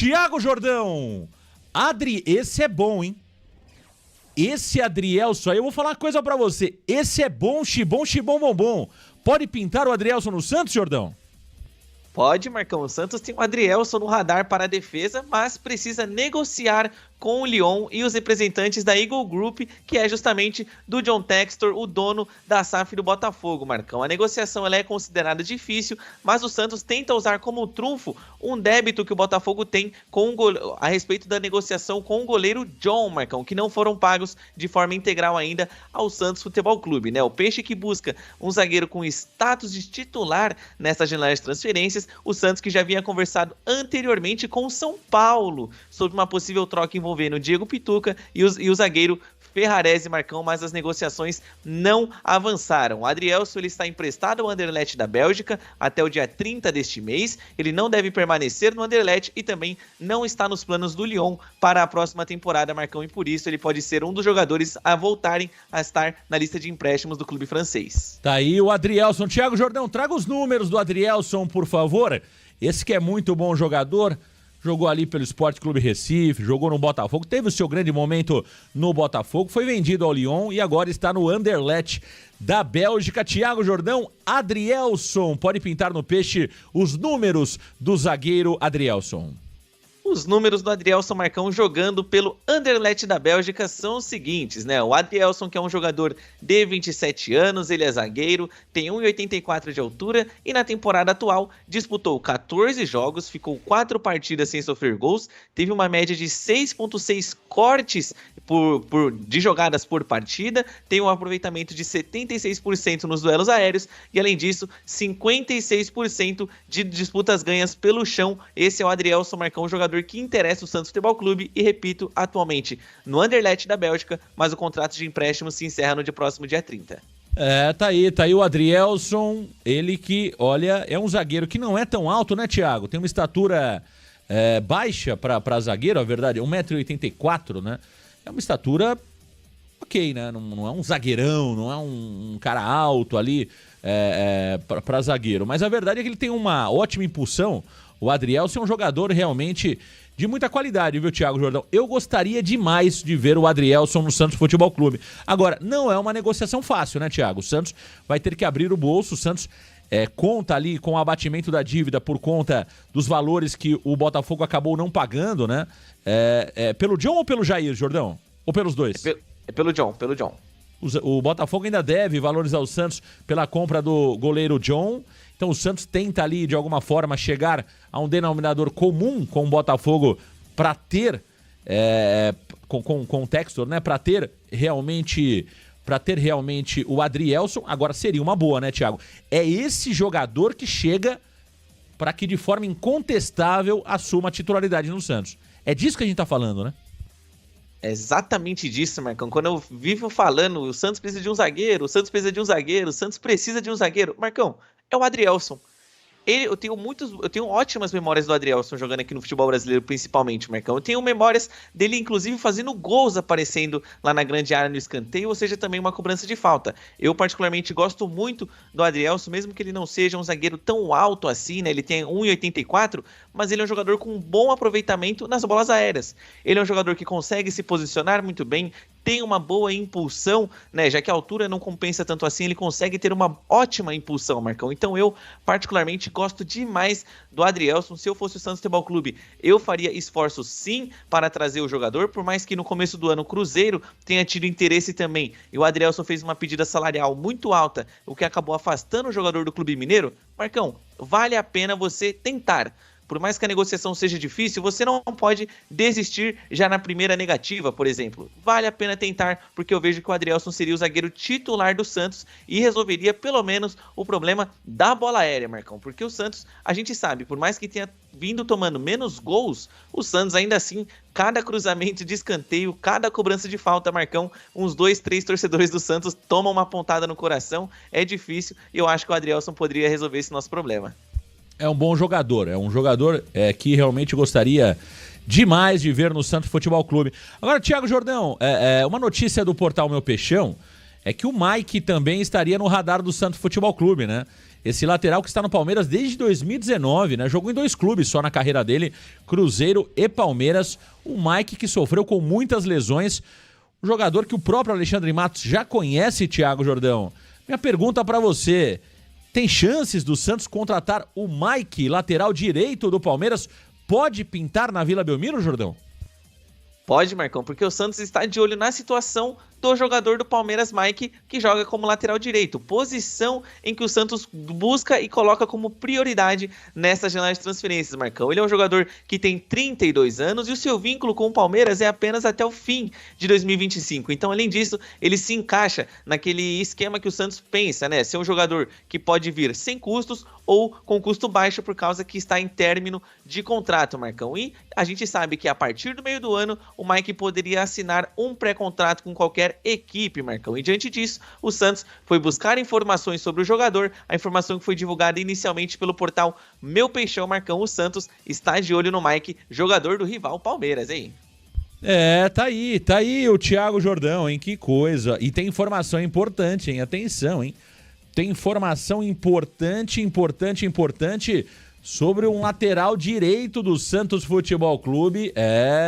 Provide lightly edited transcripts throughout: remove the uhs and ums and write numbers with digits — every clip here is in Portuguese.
Tiago Jordão. Esse é bom, hein? Esse Adrielson aí, eu vou falar uma coisa pra você. Esse é bom, xibom, bombom. Pode pintar o Adrielson no Santos, Jordão? Pode, Marcão. O Santos tem o Adrielson no radar para a defesa, mas precisa negociar com o Lyon e os representantes da Eagle Group, que é justamente do John Textor, o dono da SAF do Botafogo, Marcão. A negociação ela é considerada difícil, mas o Santos tenta usar como trunfo um débito que o Botafogo tem a respeito da negociação com o goleiro John, Marcão, que não foram pagos de forma integral ainda ao Santos Futebol Clube, né? O Peixe que busca um zagueiro com status de titular nessa janela de transferências, o Santos que já havia conversado anteriormente com o São Paulo sobre uma possível troca envolvendo o Diego Pituca e o zagueiro Ferrarese, Marcão, mas as negociações não avançaram. O Adrielson ele está emprestado ao Anderlecht da Bélgica até o dia 30 deste mês. Ele não deve permanecer no Anderlecht e também não está nos planos do Lyon para a próxima temporada, Marcão, e por isso ele pode ser um dos jogadores a voltarem a estar na lista de empréstimos do clube francês. Tá aí o Adrielson. Tiago Jordão, traga os números do Adrielson, por favor. Esse que é muito bom jogador. Jogou ali pelo Sport Clube Recife, jogou no Botafogo, teve o seu grande momento no Botafogo, foi vendido ao Lyon e agora está no Anderlecht da Bélgica. Tiago Jordão, Adrielson, pode pintar no peixe os números do zagueiro Adrielson. Os números do Adrielson, Marcão, jogando pelo Anderlecht da Bélgica são os seguintes, né? O Adrielson, que é um jogador de 27 anos, ele é zagueiro, tem 1,84 de altura e na temporada atual disputou 14 jogos, ficou 4 partidas sem sofrer gols, teve uma média de 6,6 cortes de jogadas por partida, tem um aproveitamento de 76% nos duelos aéreos e, além disso, 56% de disputas ganhas pelo chão. Esse é o Adrielson, Marcão, jogador que interessa o Santos Futebol Clube e, repito, atualmente no Anderlecht da Bélgica, mas o contrato de empréstimo se encerra no próximo dia 30. Tá aí o Adrielson, ele que, olha, é um zagueiro que não é tão alto, né, Thiago? Tem uma estatura baixa para zagueiro, a verdade, 1,84 m, né? É uma estatura ok, né? Não é um zagueirão, não é um cara alto ali para zagueiro, mas a verdade é que ele tem uma ótima impulsão. O Adrielson é um jogador realmente de muita qualidade, viu, Tiago Jordão? Eu gostaria demais de ver o Adrielson no Santos Futebol Clube. Agora, não é uma negociação fácil, né, Tiago? O Santos vai ter que abrir o bolso, o Santos conta ali com o abatimento da dívida por conta dos valores que o Botafogo acabou não pagando, né? Pelo John ou pelo Jair, Jordão? Ou pelos dois? Pelo John. O Botafogo ainda deve valores ao Santos pela compra do goleiro John. Então o Santos tenta ali, de alguma forma, chegar a um denominador comum com o Botafogo para ter, com o Textor, né? Para ter realmente o Adrielson. Agora seria uma boa, né, Thiago? É esse jogador que chega para que de forma incontestável assuma a titularidade no Santos. É disso que a gente tá falando, né? É exatamente disso, Marcão. Quando eu vivo falando, o Santos precisa de um zagueiro, o Santos precisa de um zagueiro, o Santos precisa de um zagueiro. Marcão, é o Adrielson. Eu tenho ótimas memórias do Adrielson jogando aqui no futebol brasileiro, principalmente, Marcão. Eu tenho memórias dele, inclusive, fazendo gols aparecendo lá na grande área no escanteio, ou seja, também uma cobrança de falta. Eu, particularmente, gosto muito do Adrielson, mesmo que ele não seja um zagueiro tão alto assim, né? Ele tem 1,84, mas ele é um jogador com um bom aproveitamento nas bolas aéreas. Ele é um jogador que consegue se posicionar muito bem, tem uma boa impulsão, né? Já que a altura não compensa tanto assim, ele consegue ter uma ótima impulsão, Marcão. Então eu, particularmente, gosto demais do Adrielson. Se eu fosse o Santos Futebol Clube, eu faria esforço sim para trazer o jogador, por mais que no começo do ano o Cruzeiro tenha tido interesse também. E o Adrielson fez uma pedida salarial muito alta, o que acabou afastando o jogador do Clube Mineiro. Marcão, vale a pena você tentar. Por mais que a negociação seja difícil, você não pode desistir já na primeira negativa, por exemplo. Vale a pena tentar, porque eu vejo que o Adrielson seria o zagueiro titular do Santos e resolveria pelo menos o problema da bola aérea, Marcão. Porque o Santos, a gente sabe, por mais que tenha vindo tomando menos gols, o Santos ainda assim, cada cruzamento de escanteio, cada cobrança de falta, Marcão, uns 2, 3 torcedores do Santos tomam uma pontada no coração. É difícil e eu acho que o Adrielson poderia resolver esse nosso problema. É um bom jogador, que realmente gostaria demais de ver no Santos Futebol Clube. Agora, Tiago Jordão, uma notícia do portal Meu Peixão é que o Mike também estaria no radar do Santos Futebol Clube, né? Esse lateral que está no Palmeiras desde 2019, né? Jogou em 2 clubes só na carreira dele, Cruzeiro e Palmeiras. O Mike que sofreu com muitas lesões. Um jogador que o próprio Alexandre Matos já conhece, Thiago Jordão. Minha pergunta para você, tem chances do Santos contratar o Mike, lateral direito do Palmeiras? Pode pintar na Vila Belmiro, Jordão? Pode, Marcão, porque o Santos está de olho na situação do jogador do Palmeiras, Mike, que joga como lateral direito, posição em que o Santos busca e coloca como prioridade nessa janela de transferências, Marcão. Ele é um jogador que tem 32 anos e o seu vínculo com o Palmeiras é apenas até o fim de 2025. Então, além disso, ele se encaixa naquele esquema que o Santos pensa, né? Ser um jogador que pode vir sem custos ou com custo baixo por causa que está em término de contrato, Marcão. E a gente sabe que a partir do meio do ano, o Mike poderia assinar um pré-contrato com qualquer equipe, Marcão. E diante disso, o Santos foi buscar informações sobre o jogador, a informação que foi divulgada inicialmente pelo portal Meu Peixão, Marcão. O Santos está de olho no Mike, jogador do rival Palmeiras, hein? Tá aí o Thiago Jordão, hein? Que coisa. E tem informação importante, hein? Atenção, hein? Tem informação importante sobre um lateral direito do Santos Futebol Clube.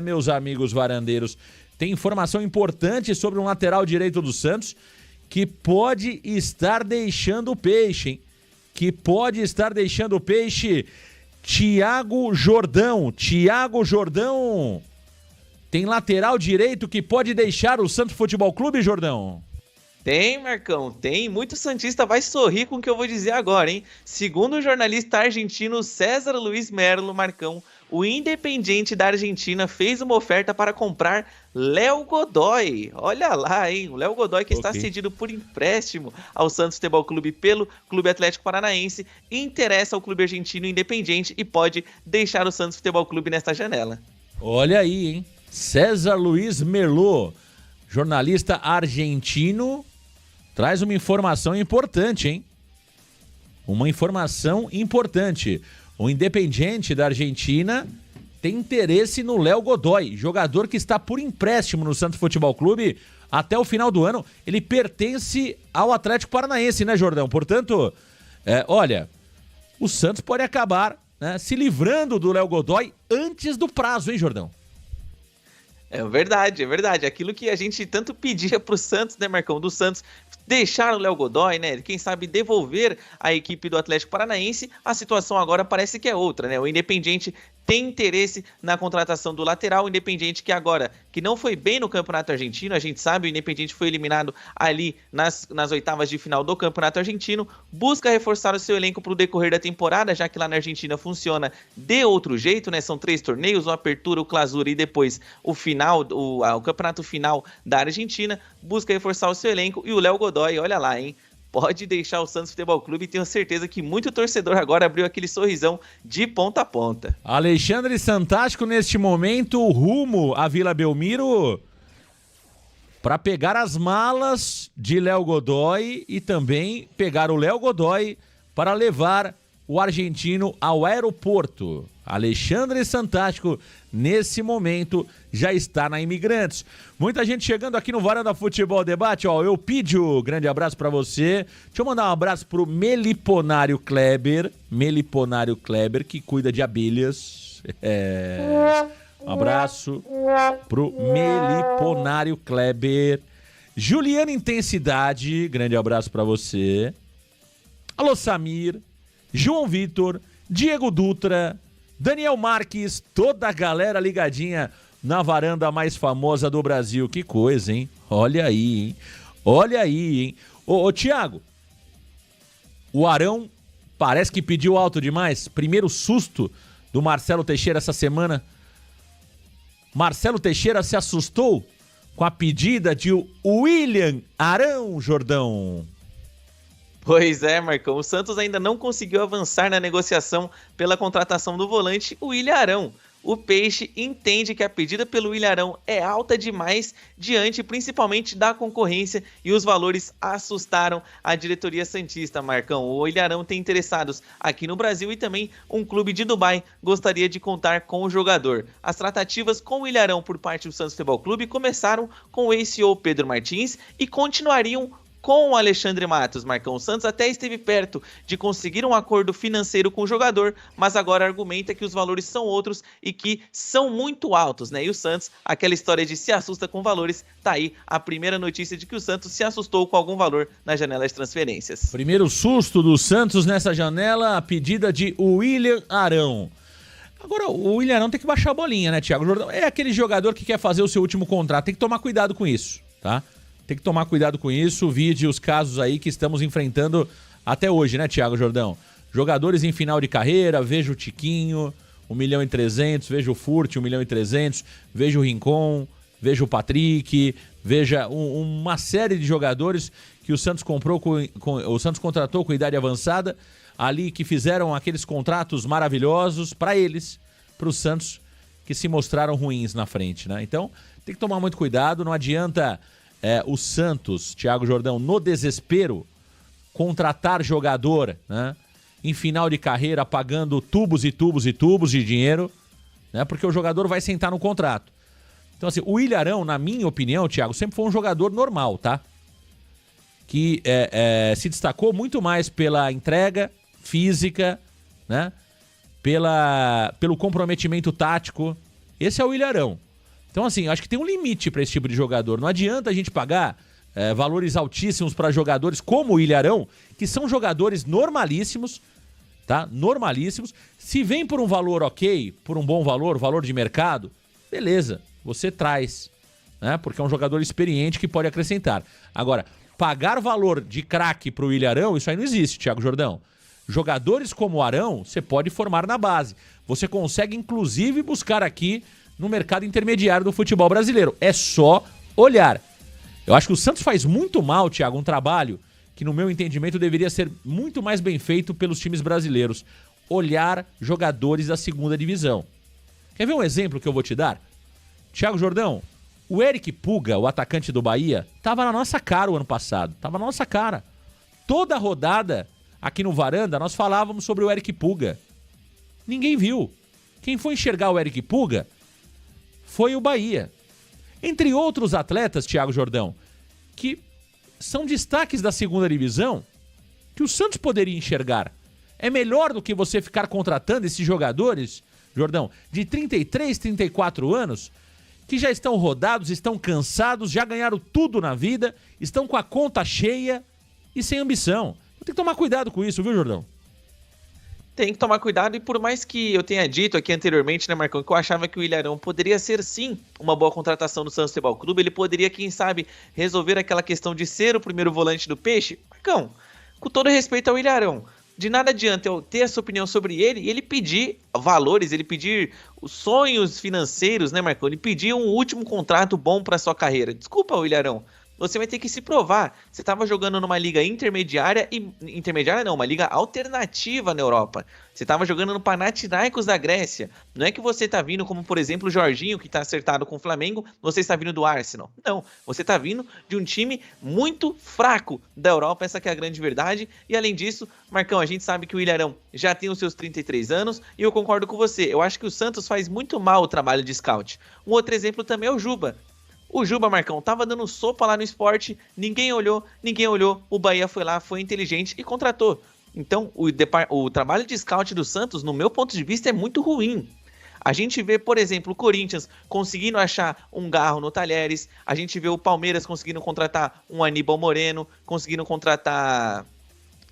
Meus amigos varandeiros, tem informação importante sobre um lateral direito do Santos que pode estar deixando o peixe, hein? Que pode estar deixando o peixe. Thiago Jordão, tem lateral direito que pode deixar o Santos Futebol Clube, Jordão? Tem, Marcão, tem. Muito santista vai sorrir com o que eu vou dizer agora, hein? Segundo o jornalista argentino César Luiz Merlo, Marcão, o Independiente da Argentina fez uma oferta para comprar Léo Godoy. Olha lá, hein? O Léo Godoy que está cedido por empréstimo ao Santos Futebol Clube pelo Clube Atlético Paranaense, interessa ao clube argentino Independiente e pode deixar o Santos Futebol Clube nesta janela. Olha aí, hein? César Luiz Merlo, jornalista argentino, traz uma informação importante, hein? Uma informação importante. O Independiente da Argentina tem interesse no Léo Godoy, jogador que está por empréstimo no Santos Futebol Clube até o final do ano. Ele pertence ao Atlético Paranaense, né, Jordão? Portanto, olha, o Santos pode acabar, né, se livrando do Léo Godoy antes do prazo, hein, Jordão? É verdade. Aquilo que a gente tanto pedia pro Santos, né, Marcão? Do Santos deixar o Léo Godoy, né? Quem sabe devolver a equipe do Atlético Paranaense. A situação agora parece que é outra, né? O Independiente tem interesse na contratação do lateral. O Independiente que agora, que não foi bem no Campeonato Argentino, a gente sabe, o Independiente foi eliminado ali nas oitavas de final do Campeonato Argentino, busca reforçar o seu elenco para o decorrer da temporada, já que lá na Argentina funciona de outro jeito, né? São 3 torneios, o Apertura, o Clausura e depois o final, o campeonato final da Argentina, busca reforçar o seu elenco e o Léo Godoy, olha lá, hein? Pode deixar o Santos Futebol Clube e tenho certeza que muito torcedor agora abriu aquele sorrisão de ponta a ponta. Alexandre Santástico neste momento rumo à Vila Belmiro para pegar as malas de Léo Godoy e também pegar o Léo Godoy para levar o argentino ao aeroporto. Alexandre Santástico, nesse momento, já está na Imigrantes. Muita gente chegando aqui no Varanda Futebol Debate. Ó, Eupídio, grande abraço para você. Deixa eu mandar um abraço pro Meliponário Kleber. Meliponário Kleber, que cuida de abelhas. Um abraço pro Meliponário Kleber. Juliana Intensidade, grande abraço para você. Alô, Samir. João Vitor, Diego Dutra, Daniel Marques, toda a galera ligadinha na varanda mais famosa do Brasil. Que coisa, hein? Olha aí, hein? Olha aí, hein? Ô, Thiago, o Arão parece que pediu alto demais. Primeiro susto do Marcelo Teixeira essa semana. Marcelo Teixeira se assustou com a pedida de William Arão, Jordão. Pois é, Marcão, o Santos ainda não conseguiu avançar na negociação pela contratação do volante William Arão. O Peixe entende que a pedida pelo William Arão é alta demais diante principalmente da concorrência e os valores assustaram a diretoria santista, Marcão. O William Arão tem interessados aqui no Brasil e também um clube de Dubai gostaria de contar com o jogador. As tratativas com o William Arão por parte do Santos Futebol Clube começaram com o ex-CEO Pedro Martins e continuariam com o Alexandre Matos, Marcão. O Santos até esteve perto de conseguir um acordo financeiro com o jogador, mas agora argumenta que os valores são outros e que são muito altos, né? E o Santos, aquela história de se assusta com valores, tá aí a primeira notícia de que o Santos se assustou com algum valor na janela de transferências. Primeiro susto do Santos nessa janela, a pedida de William Arão. Agora, o William Arão tem que baixar a bolinha, né, Thiago Jordão? É aquele jogador que quer fazer o seu último contrato, tem que tomar cuidado com isso, tá? Tem que tomar cuidado com isso, vide os casos aí que estamos enfrentando até hoje, né, Thiago Jordão? Jogadores em final de carreira, veja o Tiquinho, 1.300.000, veja o Furt, 1.300.000, veja o Rincon, veja o Patrick, veja uma série de jogadores que o Santos comprou o Santos contratou com idade avançada, ali que fizeram aqueles contratos maravilhosos para eles, para o Santos, que se mostraram ruins na frente, né? Então, tem que tomar muito cuidado, não adianta... o Santos, Thiago Jordão, no desespero, contratar jogador, né, em final de carreira, pagando tubos e tubos e tubos de dinheiro, né, porque o jogador vai sentar no contrato. Então, assim, o William Arão, na minha opinião, Thiago, sempre foi um jogador normal, tá? Que se destacou muito mais pela entrega física, né, pelo comprometimento tático. Esse é o William Arão. Então, assim, eu acho que tem um limite para esse tipo de jogador. Não adianta a gente pagar valores altíssimos para jogadores como o Ilharão, que são jogadores normalíssimos, tá? Normalíssimos. Se vem por um valor ok, por um bom valor, valor de mercado, beleza, você traz, né? Porque é um jogador experiente que pode acrescentar. Agora, pagar valor de craque para o Ilharão, isso aí não existe, Thiago Jordão. Jogadores como o Arão, você pode formar na base. Você consegue, inclusive, buscar aqui no mercado intermediário do futebol brasileiro. É só olhar. Eu acho que o Santos faz muito mal, Thiago, um trabalho que, no meu entendimento, deveria ser muito mais bem feito pelos times brasileiros. Olhar jogadores da segunda divisão. Quer ver um exemplo que eu vou te dar? Thiago Jordão, o Eric Puga, o atacante do Bahia, estava na nossa cara o ano passado. Estava na nossa cara. Toda rodada, aqui no Varanda, nós falávamos sobre o Eric Puga. Ninguém viu. Quem foi enxergar o Eric Puga foi o Bahia. Entre outros atletas, Thiago Jordão, que são destaques da segunda divisão, que o Santos poderia enxergar. É melhor do que você ficar contratando esses jogadores, Jordão, de 33, 34 anos, que já estão rodados, estão cansados, já ganharam tudo na vida, estão com a conta cheia e sem ambição. Tem que tomar cuidado com isso, viu, Jordão? Tem que tomar cuidado, e por mais que eu tenha dito aqui anteriormente, né, Marcão, que eu achava que o Ilharão poderia ser sim uma boa contratação do Santos Futebol Clube, ele poderia, quem sabe, resolver aquela questão de ser o primeiro volante do Peixe. Marcão, com todo respeito ao Ilharão, de nada adianta eu ter essa opinião sobre ele e ele pedir valores, ele pedir os sonhos financeiros, né, Marcão? Ele pedir um último contrato bom para sua carreira. Desculpa, Ilharão. Você vai ter que se provar. Você estava jogando numa liga intermediária uma liga alternativa na Europa. Você estava jogando no Panathinaikos da Grécia. Não é que você está vindo como, por exemplo, o Jorginho, que está acertado com o Flamengo, você está vindo do Arsenal. Não, você está vindo de um time muito fraco da Europa, essa que é a grande verdade. E além disso, Marcão, a gente sabe que o Ilharão já tem os seus 33 anos e eu concordo com você. Eu acho que o Santos faz muito mal o trabalho de scout. Um outro exemplo também é o Juba. O Juba, Marcão, tava dando sopa lá no Sport, ninguém olhou, o Bahia foi lá, foi inteligente e contratou. Então, o trabalho de scout do Santos, no meu ponto de vista, é muito ruim. A gente vê, por exemplo, o Corinthians conseguindo achar um Garro no Talheres, a gente vê o Palmeiras conseguindo contratar um Aníbal Moreno, conseguindo contratar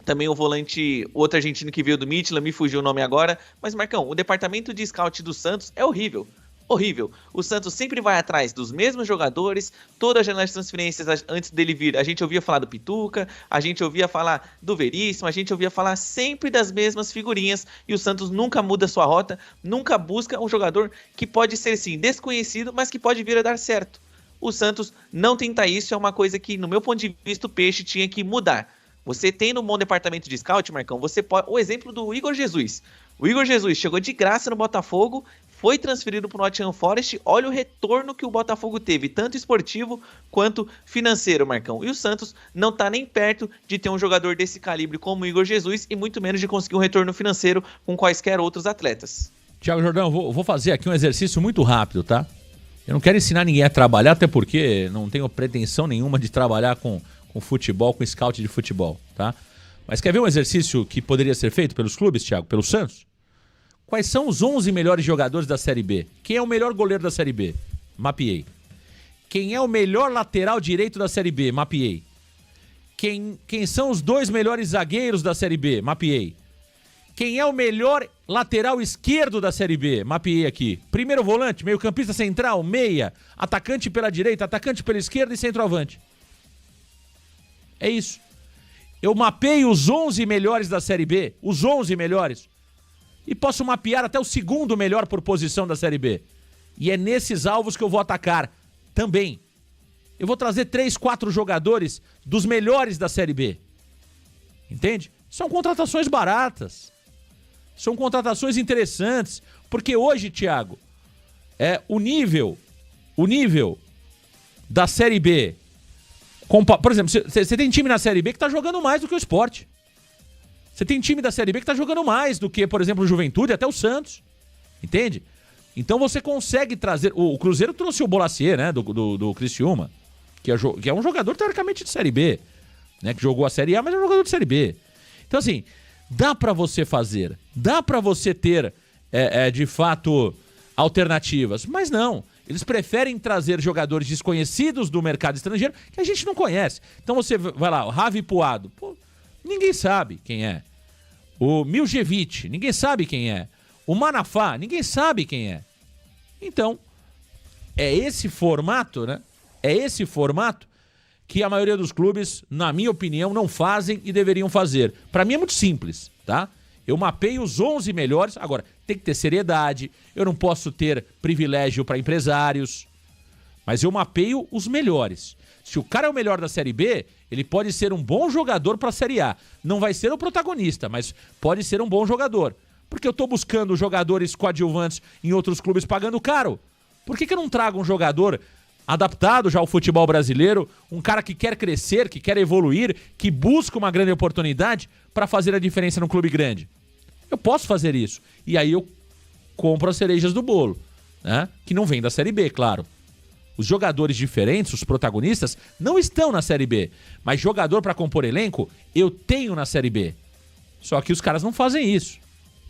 também o volante, outro argentino que veio do Midtjylland, me fugiu o nome agora, mas, Marcão, o departamento de scout do Santos é horrível. Horrível. O Santos sempre vai atrás dos mesmos jogadores, toda a janela de transferências antes dele vir, a gente ouvia falar do Pituca, a gente ouvia falar do Veríssimo, a gente ouvia falar sempre das mesmas figurinhas e o Santos nunca muda sua rota, nunca busca um jogador que pode ser sim desconhecido, mas que pode vir a dar certo. O Santos não tenta isso, é uma coisa que no meu ponto de vista o Peixe tinha que mudar. Você tem um bom departamento de scout, Marcão, você pode, o exemplo do Igor Jesus. O Igor Jesus chegou de graça no Botafogo, foi transferido para o Nottingham Forest, olha o retorno que o Botafogo teve, tanto esportivo quanto financeiro, Marcão. E o Santos não está nem perto de ter um jogador desse calibre como o Igor Jesus e muito menos de conseguir um retorno financeiro com quaisquer outros atletas. Thiago Jordão, vou fazer aqui um exercício muito rápido, tá? Eu não quero ensinar ninguém a trabalhar, até porque não tenho pretensão nenhuma de trabalhar com com futebol, com scout de futebol, tá? Mas quer ver um exercício que poderia ser feito pelos clubes, Thiago, pelo Santos? Quais são os 11 melhores jogadores da Série B? Quem é o melhor goleiro da Série B? Mapeei. Quem é o melhor lateral direito da Série B? Mapeei. Quem são os 2 melhores zagueiros da Série B? Mapeei. Quem é o melhor lateral esquerdo da Série B? Mapeei aqui. Primeiro volante, meio campista central, meia, atacante pela direita, atacante pela esquerda e centroavante. É isso. Eu mapeio os 11 melhores da Série B, os 11 melhores, e posso mapear até o segundo melhor por posição da Série B. E é nesses alvos que eu vou atacar também. Eu vou trazer 3, 4 jogadores dos melhores da Série B. Entende? São contratações baratas. São contratações interessantes. Porque hoje, Thiago, o nível da Série B... Por exemplo, você tem time na Série B que tá jogando mais do que o Sport. Você tem time da Série B que tá jogando mais do que, por exemplo, o Juventude, até o Santos. Entende? Então você consegue trazer... O Cruzeiro trouxe o Bolacier, né? Do Criciúma. Que é um jogador, teoricamente, de Série B. Né, que jogou a Série A, mas é um jogador de Série B. Então, assim, dá pra você fazer. Dá pra você ter, de fato, alternativas. Mas não. Eles preferem trazer jogadores desconhecidos do mercado estrangeiro que a gente não conhece. Então você vai lá, o Ravi Puado. Pô, ninguém sabe quem é. O Miljevic, ninguém sabe quem é. O Manafá, ninguém sabe quem é. Então, é esse formato, né? É esse formato que a maioria dos clubes, na minha opinião, não fazem e deveriam fazer. Para mim é muito simples, tá? Eu mapeio os 11 melhores. Agora, tem que ter seriedade. Eu não posso ter privilégio para empresários. Mas eu mapeio os melhores. Se o cara é o melhor da Série B, ele pode ser um bom jogador para a Série A. Não vai ser o protagonista, mas pode ser um bom jogador. Porque eu estou buscando jogadores coadjuvantes em outros clubes pagando caro. Por que eu não trago um jogador adaptado já ao futebol brasileiro, um cara que quer crescer, que quer evoluir, que busca uma grande oportunidade para fazer a diferença no clube grande? Eu posso fazer isso. E aí eu compro as cerejas do bolo, né? Que não vem da Série B, claro. Os jogadores diferentes, os protagonistas, não estão na Série B. Mas jogador para compor elenco, eu tenho na Série B. Só que os caras não fazem isso.